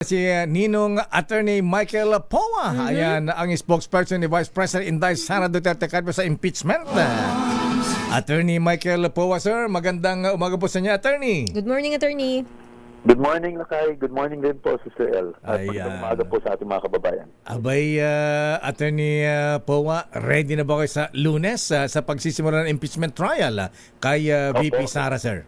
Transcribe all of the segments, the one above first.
Si Ninong Attorney Michael Powa. Ayan, ang spokesperson ni Vice President Inday Sara Duterte Carpio sa impeachment. Attorney Michael Powa, sir. Magandang umaga po sa inyo, Attorney. Good morning, Attorney. Good morning, Lakay. Good morning din po, Sister El. At magandang umaga po sa ating mga kababayan. Abay, Attorney Powa, ready na ba kayo sa Lunes sa pagsisimula ng impeachment trial kay VP Sara, sir?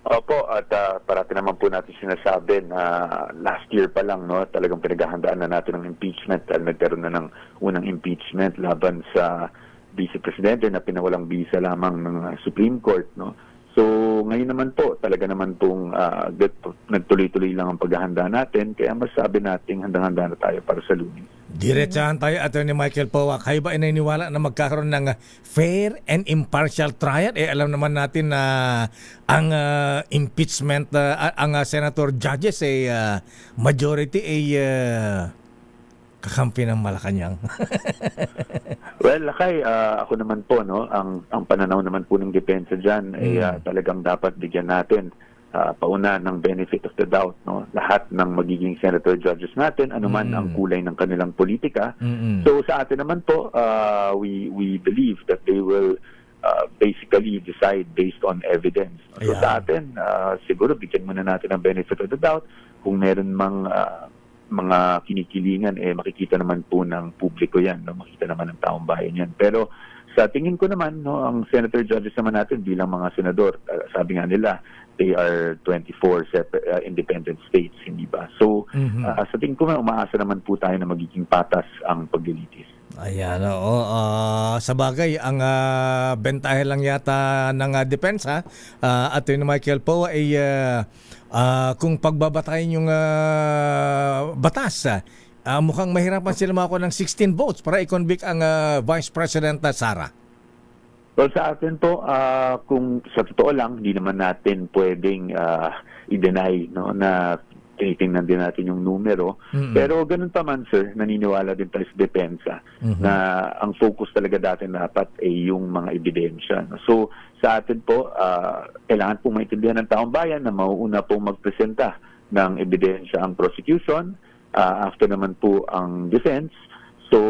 Opo, at parati naman po natin sinasabi na last year pa lang, no, talagang pinaghahandaan na natin ng impeachment dahil nagkaroon na ng unang impeachment laban sa Vice Presidente na pinawalang bisa lamang ng Supreme Court, no. So, ngayon naman po, talaga naman pong nagtuloy-tuloy lang ang paghahanda natin, kaya masasabi natin handang-handa na tayo para sa Lunes. Diretsahan tayo, Attorney Michael Powa. Kayo ba ay naniniwala na magkakaroon ng fair and impartial trial? Alam naman natin na ang impeachment, ang senator judges ay majority ay kakampi ng Malacanang. Well, Lakay, ako naman po, no, ang pananaw naman po ng depensa dyan ay talagang dapat bigyan natin pauna ng benefit of the doubt, no, lahat ng magiging senator judges natin, anuman ang kulay ng kanilang politika. So sa atin naman po, we believe that they will basically decide based on evidence. So sa atin, siguro bigyan muna natin ng benefit of the doubt. Kung meron mga kinikilingan, makikita naman po ng publiko yan, no? Makita naman ng taong bayan yan. Pero sa tingin ko naman, no, ang senator judges naman natin bilang mga senador, sabi nga nila, they are 24 independent states, hindi ba? So, sa tingin ko, umaasa naman po tayo na magiging patas ang paglilitis. Ayan, oo. Sa bagay, ang bentahe lang yata ng depensa, Attorney Michael Powa, ay kung pagbabatayin yung batas, mukhang mahirapan sila makakuha ng 16 votes para i-convict ang Vice President Sara. Well, sa atin po, kung sa totoo lang, hindi naman natin pwedeng i-deny, no, na tinitingnan din natin yung numero. Pero ganun pa man, sir, naniniwala din tayo sa depensa na ang focus talaga natin dapat ay yung mga ebidensya. So, sa atin po, kailangan pong maintindihan ng taong bayan na mauuna pong magpresenta ng ebidensya ang prosecution, after naman po ang defense. So,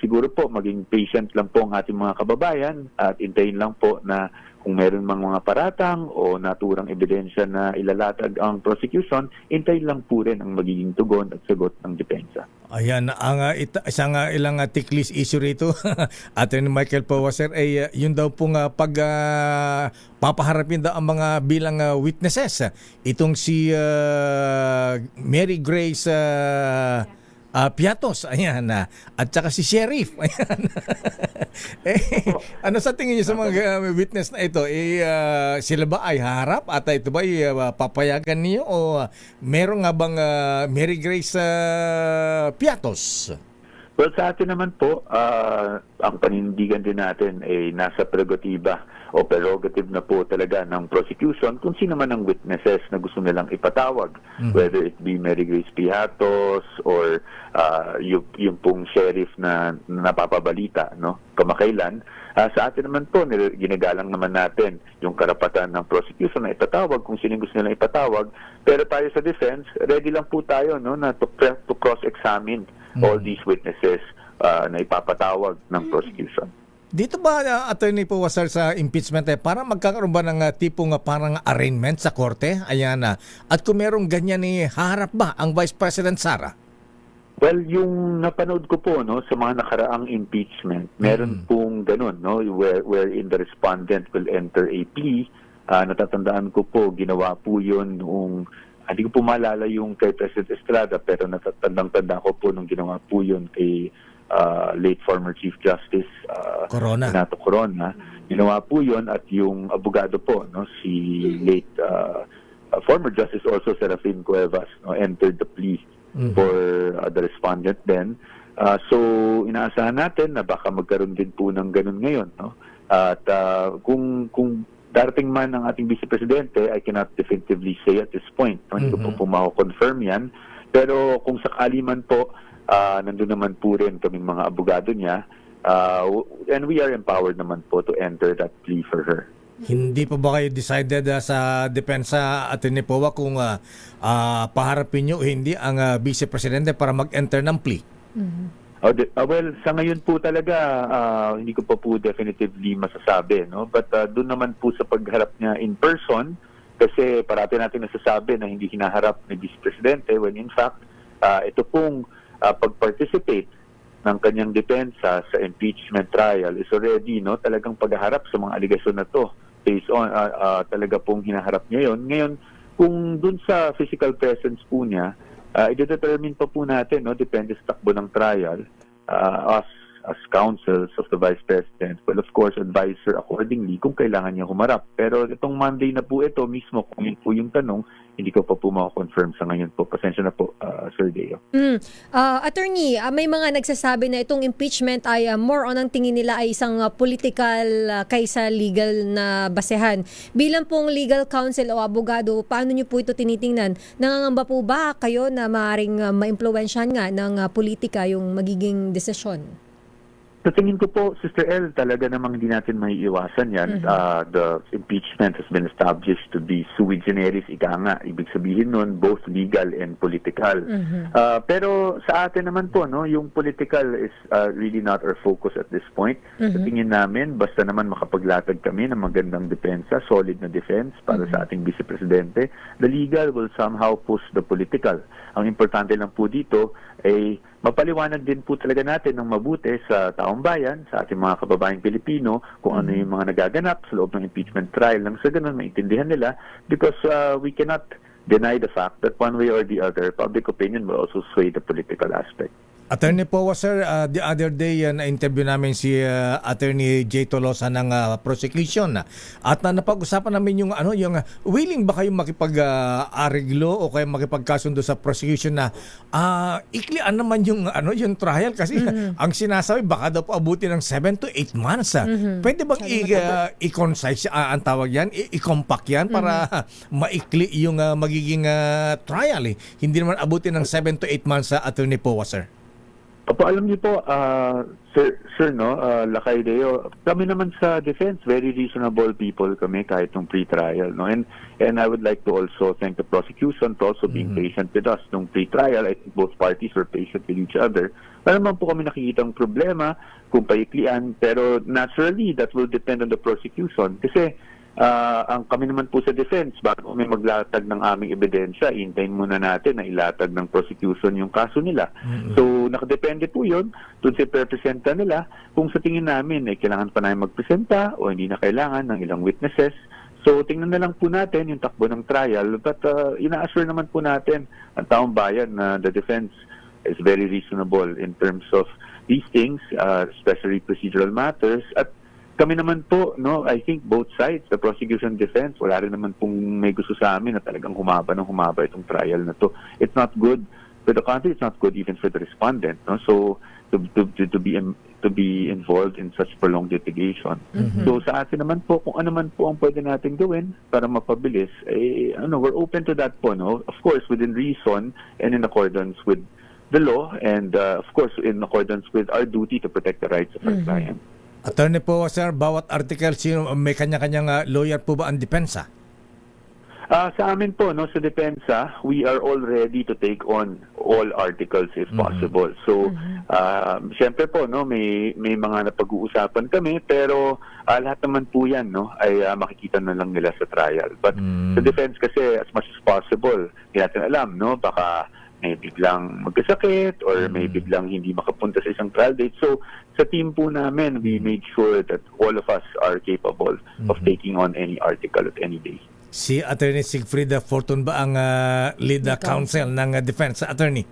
siguro po, maging patient lang po ang ating mga kababayan at intayin lang po na kung meron mga paratang o naturang ebidensya na ilalatag ang prosecution, intayin lang po rin ang magiging tugon at sagot ng depensa. Ayan, ang isang ilang ticklish issue rito, Attorney Michael Powa, sir, ay yun daw pong papaharapin daw ang mga bilang witnesses. Itong si Mary Grace Piatos, ayan, at saka si Sheriff, ayan. Ano sa tingin niyo sa mga witness na ito? Sila ba ay harap at ito ba ay papayagan niyo o meron nga bang Mary Grace Piatos? Well, sa atin naman po, ang panindigan din natin ay nasa prerogative na po talaga ng prosecution kung sino man ang witnesses na gusto nilang ipatawag. Whether it be Mary Grace Piatos or yung pong sheriff na napapabalita, no, kamakailan. Sa atin naman po, ginagalang naman natin yung karapatan ng prosecution na ipatawag kung sino gusto nilang ipatawag. Pero tayo sa defense, ready lang po tayo, no, na to cross-examine all these witnesses na ipapatawag ng prosecution. Dito ba, Attorney Powa, sir, sa impeachment, parang magkakaroon ba ng tipong parang arraignment sa korte? Ayan na. At kung merong ganyan, harap ba ang Vice President Sara? Well, yung napanood ko po, no, sa mga nakaraang impeachment, meron pong ganun, no, wherein the respondent will enter a plea. Natatandaan ko po, ginawa po yun noong, hindi ko po maalala yung kay President Estrada, pero natatandang-tanda ko po nung ginawa po yun kay late former Chief Justice Renato Corona. Ginawa po yun at yung abogado po, no, si late former Justice also Serafin Cuevas, no, entered the plea for the respondent then. So inaasahan natin na baka magkaroon din po ng ganun ngayon, no? At kung darating man ang ating Vice Presidente, I cannot definitively say at this point. No? Hindi ko po ma-confirm yan. Pero kung sakali man po, nandun naman po rin kaming mga abogado niya, and we are empowered naman po to enter that plea for her. Hindi pa ba kayo decided sa depensa at Powa kung paharapin nyo o hindi ang Vice Presidente para mag-enter ng plea? Well, sa ngayon po talaga, hindi ko pa po definitively masasabi, no? But doon naman po sa pagharap niya in person, kasi parati natin nasasabi na hindi hinaharap ni Vice Presidente when in fact, ito pong pag-participate ng kanyang depensa sa impeachment trial is already, no, talagang pagharap sa mga aligasyon na to based on talaga pong hinaharap niya yun. Ngayon, kung dun sa physical presence po niya, i-determine pa po natin, no, depende sa takbo ng trial, us as counsels of the Vice President will of course advise her accordingly kung kailangan niya humarap. Pero itong Monday na po ito mismo, kung yun po yung tanong, hindi ko pa po makakonfirm sa ngayon po. Pasensya na po, Sir Deo. Attorney, may mga nagsasabi na itong impeachment ay more on ang tingin nila ay isang political kaysa legal na basehan. Bilang pong legal counsel o abogado, paano niyo po ito tinitingnan? Nangangamba po ba kayo na maaaring maimpluwensyahan nga ng politika yung magiging desisyon? Sa tingin ko po, Sister L, talaga namang hindi natin may iwasan yan. The impeachment has been established to be sui generis, ika nga. Ibig sabihin nun, both legal and political. Pero sa atin naman po, no, yung political is really not our focus at this point. Sa tingin namin, basta naman makapaglatag kami ng magandang depensa, solid na defense para sa ating Vice Presidente, the legal will somehow push the political. Ang importante lang po dito ay mapaliwanag din po talaga natin ng mabuti sa taong bayan, sa ating mga kababayang Pilipino, kung ano yung mga nagaganap sa loob ng impeachment trial. Nang sa ganun, maintindihan nila because we cannot deny the fact that one way or the other, public opinion will also sway the political aspect. Attorney Powa, sir, the other day na-interview namin si Attorney J. Tolosa ng prosecution at napag-usapan namin yung willing ba kayong makipag-areglo o kayo makipagkasundo sa prosecution na iklian naman yung trial kasi ang sinasabi baka daw po abutin ng 7 to 8 months. Pwede bang i-concise ang tawag yan, i-compact yan para maikli yung magiging trial Hindi naman abutin ng 7 to 8 months sa Attorney Powa, sir. Opo, alam niyo po, sir, no, Lakay Deo, kami naman sa defense, very reasonable people kami kahit nung pre-trial, no, and I would like to also thank the prosecution for also being patient with us nung pre-trial. I think both parties were patient with each other. Wala naman po kami nakikitang problema kung paiklian, pero naturally that will depend on the prosecution kasi ang kami naman po sa defense, bago may maglatag ng aming ebidensya, hintayin muna natin na ilatag ng prosecution yung kaso nila. So, nakadepende po yun dun sa presenta nila kung sa tingin namin ay kailangan pa namin magpresenta o hindi na kailangan ng ilang witnesses. So, tingnan na lang po natin yung takbo ng trial, but ina-assure naman po natin ang taong bayan na the defense is very reasonable in terms of these things, especially procedural matters. At kami naman po, no, I think both sides, the prosecution defense, wala rin naman pong may gusto sa amin na talagang humaba itong trial na to. It's not good for the country, it's not good even for the respondent, no? So to be involved in such prolonged litigation. So sa atin naman po, kung ano man po ang pwede natin gawin para mapabilis, we're open to that po, no? Of course, within reason and in accordance with the law and of course in accordance with our duty to protect the rights of our client. Attorney po, sir, bawat article, may kanya-kanyang lawyer po ba ang depensa? Sa amin po, no, sa depensa, we are all ready to take on all articles if possible. So, siyempre po, no, may mga napag-uusapan kami, pero lahat naman po yan, no, ay makikita na lang nila sa trial. But sa defense kasi, as much as possible, hindi natin alam, no, baka may biglang magkasakit or may biglang hindi makapunta sa isang trial date. So, sa team po namin, we made sure that all of us are capable of taking on any article at any day. Si Attorney Sigfrid Fortun ba ang lead counsel ng defense attorney?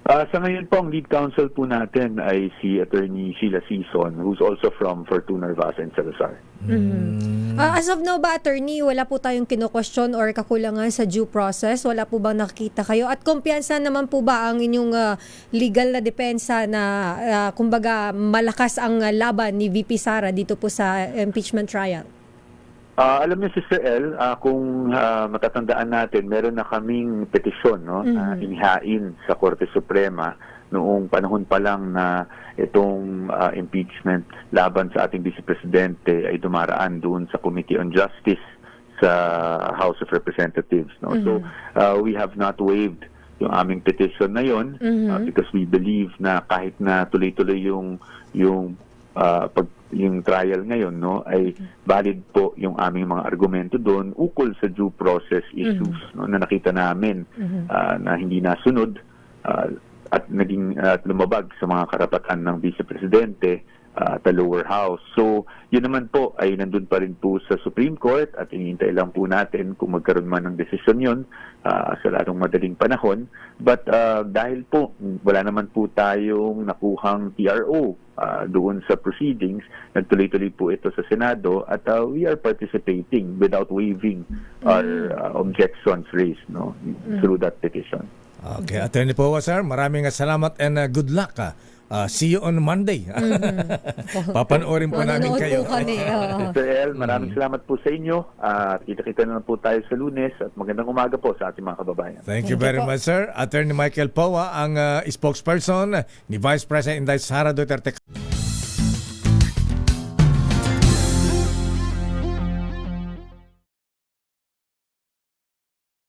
Sa ngayon po, ang lead counsel po natin ay si Attorney Sheila Sison, who's also from Fortuna, Narvaza and Salazar. As of now ba, Attorney, wala po tayong kino-question or kakulangan sa due process? Wala po bang nakikita kayo? At kumpiyansa naman po ba ang inyong legal na depensa na kumbaga malakas ang laban ni VP Sara dito po sa impeachment trial? Alam niyo, Sister L, kung matatandaan natin, meron na kaming petisyon, no, inihain sa Korte Suprema noong panahon pa lang na itong impeachment laban sa ating Vice Presidente ay dumaraan doon sa Committee on Justice sa House of Representatives. No? So, we have not waived yung aming petition na yon because we believe na kahit na tuloy-tuloy yung trial ngayon, no, ay valid po yung aming mga argumento doon ukol sa due process issues, no, na nakita namin na hindi nasunod at naging lumabag sa mga karapatan ng Vice Presidente at the lower house. So, yun naman po ay nandun pa rin po sa Supreme Court at hinihintay lang po natin kung magkaroon man ng desisyon yun sa lalong madaling panahon. But dahil po wala naman po tayong nakuhang TRO doon sa proceedings, nagtuloy-tuloy po ito sa Senado at we are participating without waiving our objections raised, no, through that petition. Okay, Attorney Powa, sir, maraming salamat and good luck. See you on Monday. Papanoorin po namin Manonood kayo. po kami. Mr. El, maraming salamat po sa inyo. Kita-kita na po tayo sa Lunes at magandang umaga po sa ating mga kababayan. Thank you very much, sir. Attorney Michael Powa, ang spokesperson ni Vice President Inday Sara Duterte.